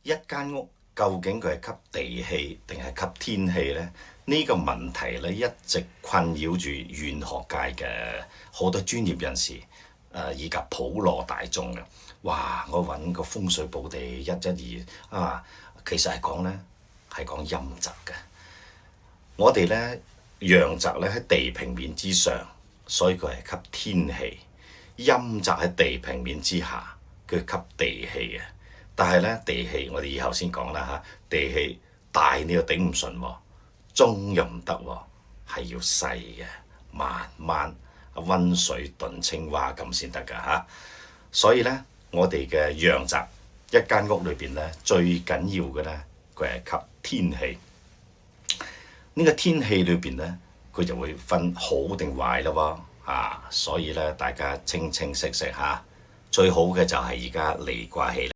一間屋究竟佢係吸地氣定係吸天氣呢？呢個問題咧一直困擾住玄學界嘅好多專業人士，以及普羅大眾嘅。哇！我揾個風水寶地112啊，其實係講呢，係講陰宅嘅。我哋呢，陽宅咧喺地平面之上，所以佢係吸天氣；陰宅喺地平面之下，佢吸地氣嘅。但係咧，地氣我哋以後先講啦嚇。地氣大你又頂唔順喎，中又唔得喎，係要細嘅，慢慢温水燉青蛙咁先得㗎嚇。所以咧，我哋嘅陽宅一間屋裏邊咧，最緊要嘅咧，佢係吸天氣。呢個天氣裏邊咧，佢就會分好定壞咯喎啊！所以咧，大家清清晰晰嚇，最好嘅就係而家離卦氣。